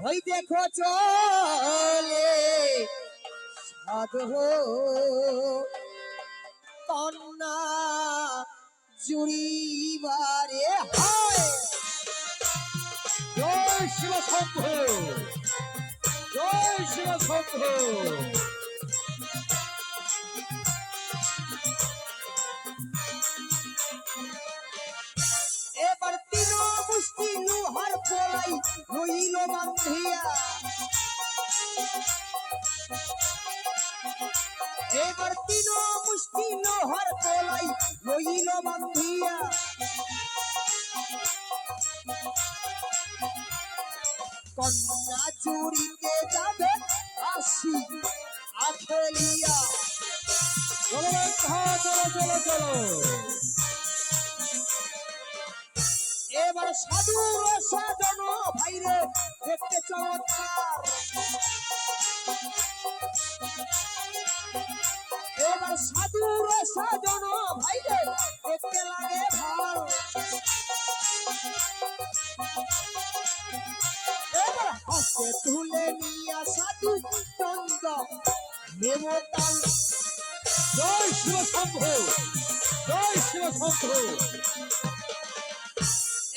ওই দেখো চলে সাধু কন্যা জুড়িবারে হয়। জয় শিব শম্ভু, জয় শিব শম্ভু। এবার তিন মুষ্টি লোহার পোলাই রইল বান্ধিয়া, এবার তিন মুষ্টি লোহার পোলাই রইল বান্ধিয়া। কন্যা চুরিতে যাবে আসি আখেলিয়া। চলো লেঙ্গা, চলো চলো চলো। এবার সাধু সাজন ভাইরে দেখতে চমৎকার, এবার সাধু সাজন ভাইরে দেখতে লাগে ভাল। এবার হাতে তুলে নিয়া সাধু চন্দ দেবতাল। জয় শিব শম্ভু, জয় শিব শম্ভু।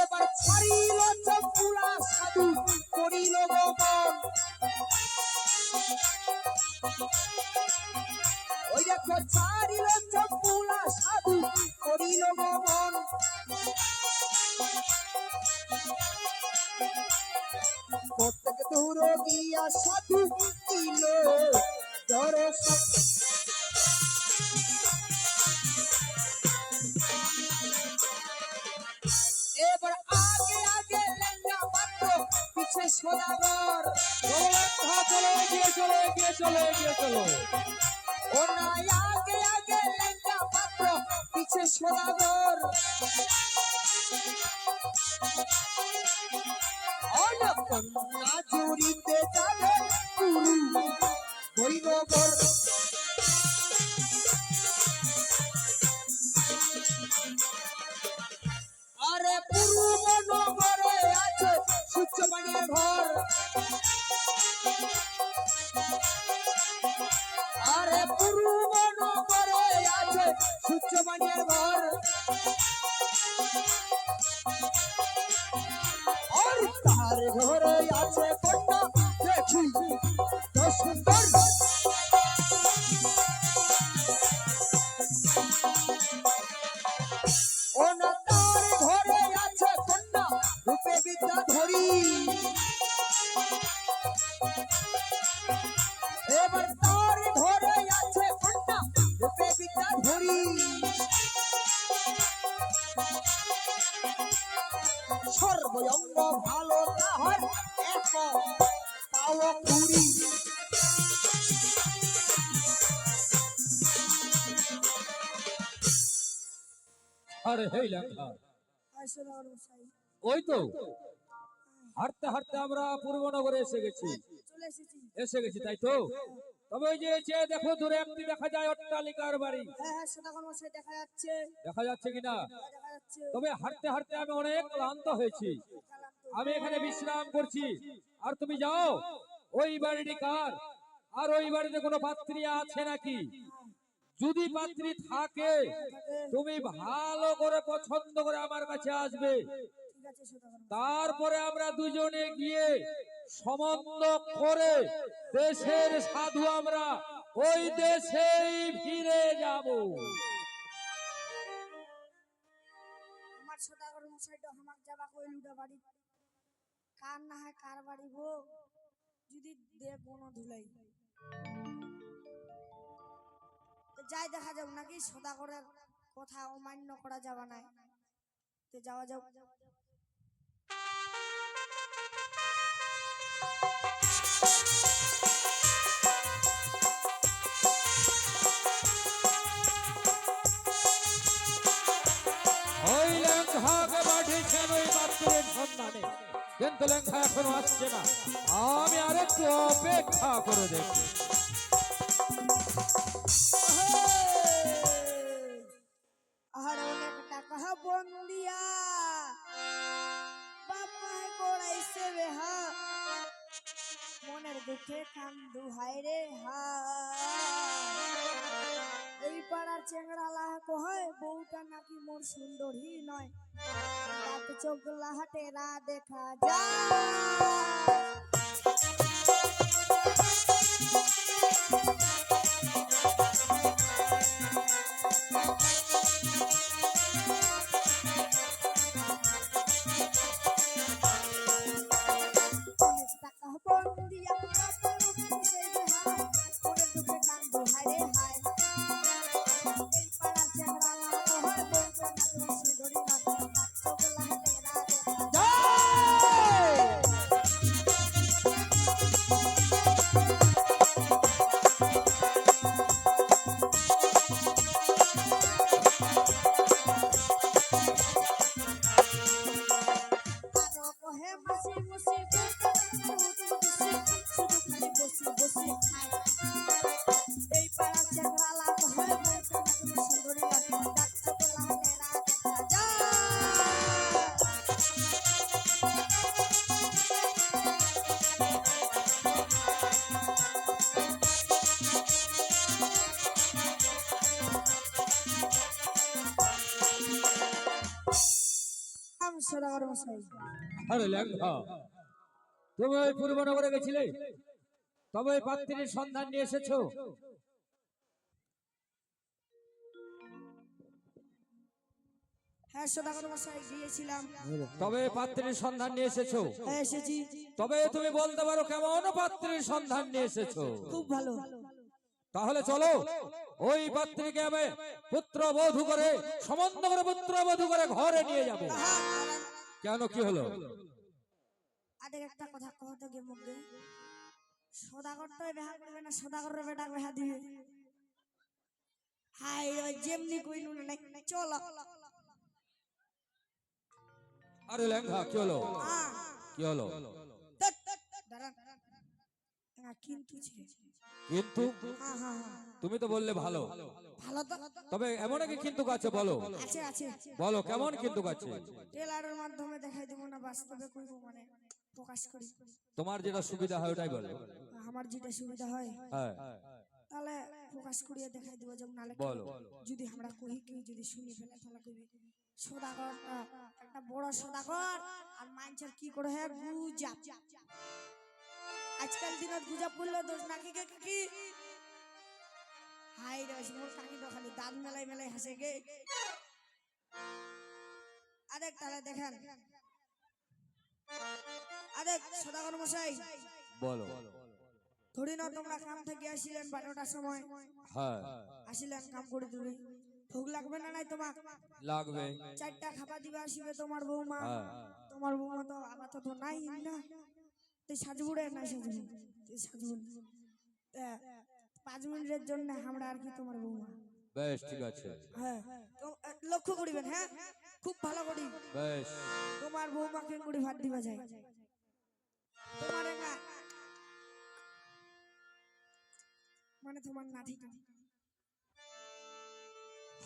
এবার ছাড়িল চম্পুরা সাধু করিল গমন। ওই দেখো ছাড়িল চম্পুরা সাধু করিল গমন। প্রত্যেক দূর গিয়া সাধু দিল দর্শন। এবার আগে আগে লেঙ্গা পাত্র পিছে সদাগর। চলো লেঙ্গা, চলো এগিয়ে চলো, এগিয়ে চলো, এগিয়ে চলো। ও নাই আগে আগে লেঙ্গা পাত্র পিছে সদাগর। কন্যা জুড়িতে যাবে গুরু বৈনগর। আরে পূর্ব নগরে আছে সূর্যবাণীর ঘর। আরে পূর্ব নগরে আছে সূর্যবাণীর ঘর। আর তার ঘরে আছে কন্যা দেখি তো সুন্দর। ও না তার ঘরে আছে কন্যা রূপে বিদ্যা ধরি। এবার তার ঘরে আছে কন্যা রূপে বিদ্যা ধরি। সর্বঙ্গ ভালো না হয় এক পাও কুড়ি। আরে হেই লেঙ্গা, ওই তো হাঁটতে হাঁটতে আমরা পূর্বনগরে এসে গেছি, এসে গেছি তাই তো। তবে ওই যে দেখো দূরে একটি দেখা যায় অট্টালিকার বাড়ি। দেখা যাচ্ছে কিনা? তবে হাঁটতে হাঁটতে আমি অনেক ক্লান্ত হয়েছি, আমি এখানে বিশ্রাম করছি। আর তুমি যাও, ওই বাড়িটি কার, আর ওই বাড়িতে কোনো পাত্রী আছে নাকি? যদি পাত্রী থাকে তুমি ভালো করে পছন্দ করে আমার কাছে আসবে। তারপরে আমরা দুজনে গিয়ে সম্বন্ধ করে দেশের সাধু আমরা ওই দেশেই ফিরে যাব। আমার সদাগর মশাইটা আমাক যাবা কইলুটা বাড়ি কার না হয় কার বাড়ি গো, যদি দে কোনো ধুলাই যাই দেখা যাক নাকি সদাগরের কথা অমান্য করা যাবে না। তে যাওয়া যাক। ওই লেঙ্গাকে পাঠিয়েছেন ওই পাত্রের সন্ধানে, কিন্তু লেঙ্গা এখনো আসছে না। আমি আরেকটু অপেক্ষা করে দেখি। আর অনেক টাকা বন্দিয়া বাপায় কড়াইছে বেহা দুঃখে কান্দু হায় রে হায়। এই পাড়ার চেংড়া লাহা কয় বউটা নাকি মোর সুন্দরী নয়, রাত চোখ লাহাটেরা দেখা যায়। অনেক টাকা বন্দিয়া বাপের উপরে হায়, ওরে দুঃখে কান্দু হায় রে হায়। এই পাড়ার চেংড়া লাহা কয় বউটা নাকি মোর সুন্দরী নয়, রাত চোখ লাহাটেরা দেখা যায়। আরো কহে মাসি মুসি শুধু খালি বসি বসি খায়। এই পাড়ার চেংড়ালা কহে বউটা নাকি মোর সুন্দরী নয়, রাত চোখ লাহাটেরা দেখা যায়। আমি সদাগর মশাই। আরে লেঙ্গা, তুমি ওই পূর্বনগরে গেছিলে, তবে ওই পাত্রীর সন্ধান নিয়ে এসেছো? হ্যাঁ সদাগর মশাই গিয়েছিলাম। তবে ওই পাত্রীর সন্ধান নিয়ে এসেছো? হ্যাঁ এসেছি। তবে তুমি বলতে পারো কেমন পাত্রীর সন্ধান নিয়ে এসেছো? খুব ভালো। তাহলে চলো ওই পাত্রীকে আমি পুত্র বধূ করে সম্বন্ধ করে পুত্র বধূ করে ঘরে নিয়ে যাবো। কেন, কি হলো? আদের একটা কথা কহতে গে মুখে, সদাগরটাই বেহা করবে না সদাগরের বেটা বেহা দিবে। হাই ওই যেমনি কইনু না চলো। আরে লেঙ্গা, কি হলো? কি হলো? দাঁড়ান কিন্তু ছে। কিন্তু হ্যাঁ হ্যাঁ হ্যাঁ তুমি তো বললে ভালো, ভালো তো তবে এমন কি কিন্তু আছে বলো? আছে আছে। বলো কেমন কিন্তু আছে? ট্রেলারের মাধ্যমে দেখাই দেবো না বাস্তবে কইবো, মানে প্রকাশ করি। তোমার যেটা সুবিধা হয় ওটাই বলো। আমার যেটা সুবিধা হয় হ্যাঁ তাহলে প্রকাশ করিয়ে দেখাই দেবো। যেমন নালে বলো। যদি আমরা কহি কেউ যদি শুনি ফেলে তাহলে কইবে সদাগরটা একটা বড় সদাগর আর মাইনছের কি করে হ্যাঁ গুজা। আজকাল দিনত গুজা পড়লো দোষ নাকি কে কি হাই রে মোর কাকি তো খালি দাঁত মেলাই মেলাই হাসে গে। আরেক তাহলে দেখেন, আরেক সদাগর মশাই বলো। ধরি না তোমরা কাম থেকে আসিলেন 12টার সময়, হ্যাঁ আসিলেন কাম করে তুলি, ভোগ লাগবে না নাই তোমার? লাগবে। 4টা খাবার দিবে আসিবে তোমার বৌমা। হ্যাঁ তোমার বৌমা তো আপাতত নাই না, তুই সাজবুড়ে না সাজবু তুই সাজবু 5 মিনিটের জন্য আমরা আর কি তোমার বৌমা। বেশ, ঠিক আছে। হ্যাঁ তো লক্ষ্য করিবেন, হ্যাঁ খুব ভালো করি। বেশ, তোমার বৌমা কেন করে ভাত দিবা যায় তোমার না, মানে তোমার নাতিটা।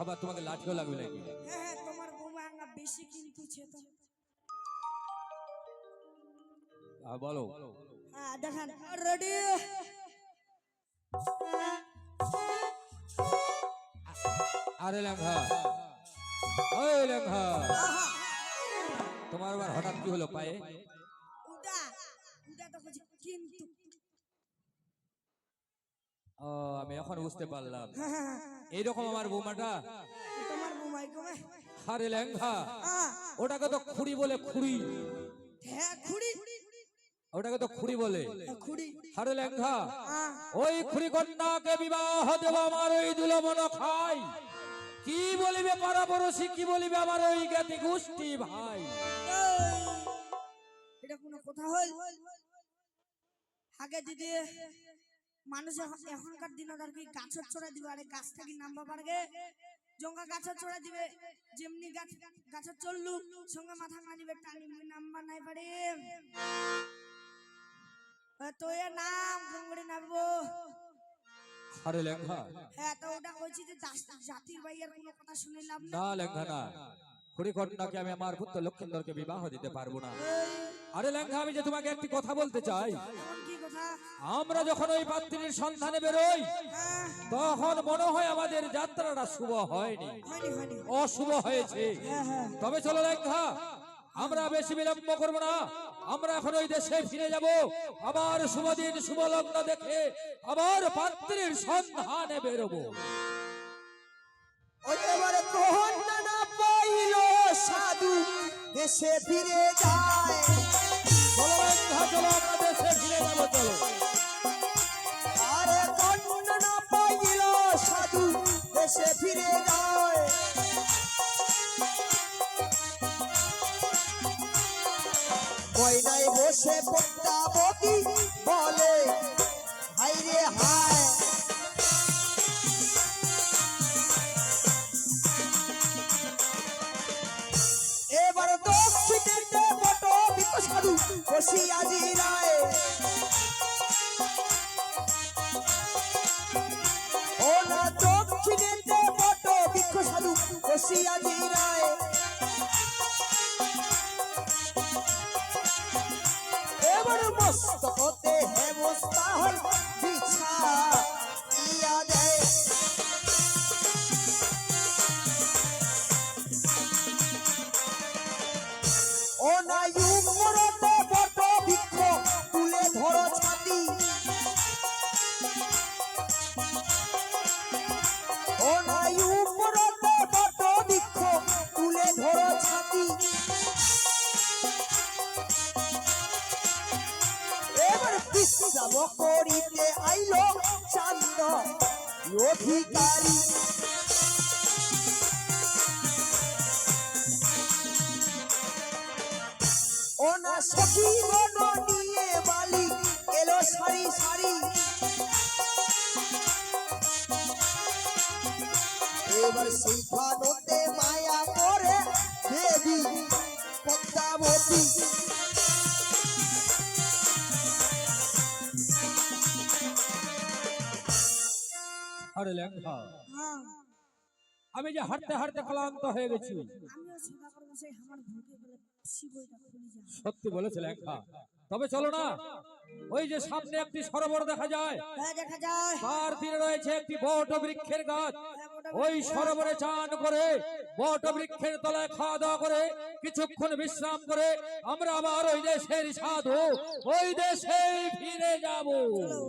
আবার তোমাকে লাঠিও লাগবে নাকি? হ্যাঁ হ্যাঁ তোমার বৌমা আঙ্গা বেশি কিন্তু ছে তো। বলো। হ্যাঁ দেখেন রেডি। আরে লেঙ্গা, ওই লেঙ্গা, তোমার আবার হঠাৎ কি হলো পায়ে? উদা উদা তো কইছি কিন্তু। ও, আমি এখন বুঝতে পারলাম। হ্যাঁ হ্যাঁ এইরকম আমার বৌমাটা। তোমার বৌমাই কমে। আরে লেঙ্গা, ওটাকে তো খুড়ি বলে, খুড়ি। হ্যাঁ খুড়ি, ওটাকে তো খুড়ি বলে। খুড়ি। আরে লেঙ্গা, ওই খুড়ি কন্যাকে বিবাহ দেব আমার ওই দুলমন খাই। কি বলিবে পারাপড়শি, কি বলিবে আমার ওই জ্ঞাতি গোষ্ঠী ভাই। এটা কোনো কথা হল? আগে দিদি মানুষ এখনকার দিনত আর কি গাছের চড়া দিবে, আরে গাছ থেকে নামবা পারবে জঙ্গা গাছের চড়া দিবে, যেমনি গাছের চললু সঙ্গে মাথা মারিবে টানি নামবা নাই পারে। তো এর নাম গঙ্গড়ি নামবো। আরে লেঙ্গা, হ্যাঁ তো ওটা কইছি যে জাতির ভাইয়ের কোনো কথা শুনিলাম না। না লেঙ্গা না, হরিকন্যাকে আমি আমার পুত্র লক্ষিন্দরকে বিবাহ দিতে পারবো না। আরে লেঙ্গা, আমি যে তোমাকে একটি কথা বলতে চাই। এমন কি কথা? আমরা যখন ওই পাত্রীর সন্ধানে বেরোই, হ্যাঁ, তখন মনে হয় আমাদের যাত্রাটা শুভ হয়নি, হয়নি। অশুভ হয়েছে। হ্যাঁ। তবে চলো লেঙ্গা, আমরা বেশি বিলম্ব করবো না, আমরা এখন ওই দেশে ফিরে যাব। আবার শুভ দিন শুভ লগ্ন দেখে আবার পাত্রীর সন্ধানে বেরোবো। ওই এবারে কন্যা না পাইল সাধু দেশে ফিরে যায়। চলো লেঙ্গা, চলো আমরা দেশে ফিরে যাবো, চলো। আরে কন্যা না পাইল সাধু দেশে ফিরে যায়। কয়নায় বসে পদ্মাবতী বলে হাই রে হায়। এবার দক্ষিণেতে বট বৃক্ষ সাধু বসিয়া জিরায়। ও না দক্ষিণেতে বট বৃক্ষ সাধু বসিয়া জিরায়। এবার মস্তকতে হেমস্তাহল বিছা ইয়া দেয়। ও না উপরতে বট বৃক্ষ তুলে ধরো ছাতি। ও না উপরতে বট বৃক্ষ তুলে ধরো ছাতি। এবার বিশ্রাম করিতে আইল চান্দ অধিকারী। ও না সখী গণ নিয়ে বালি এলো সারি সারি। এবার সেইখানতে মায়া করে দেবী পদ্মাবতী। আরে লেঙ্গা, হ্যাঁ, আমি যে হাঁটতে হাঁটতে ক্লান্ত হয়ে গেছি। আমিও সেবা করবো, সেই আমার ভুকে গেলে শিবইটা খুলে যায়। সত্যি বলেছে লেঙ্গা। তবে চলো না, ওই যে সামনে একটি সরোবর দেখা যায়, হ্যাঁ, দেখা যায়। তার তীরে রয়েছে একটি বট বৃক্ষের গাছ। হ্যাঁ, মোটা ওই সরোবরে চান করে বট বৃক্ষের তলায় খাওয়া দাওয়া করে কিছুক্ষণ বিশ্রাম করে আমরা আবার ওই দেশের সাধু ওই দেশে ফিরে যাব। চলো।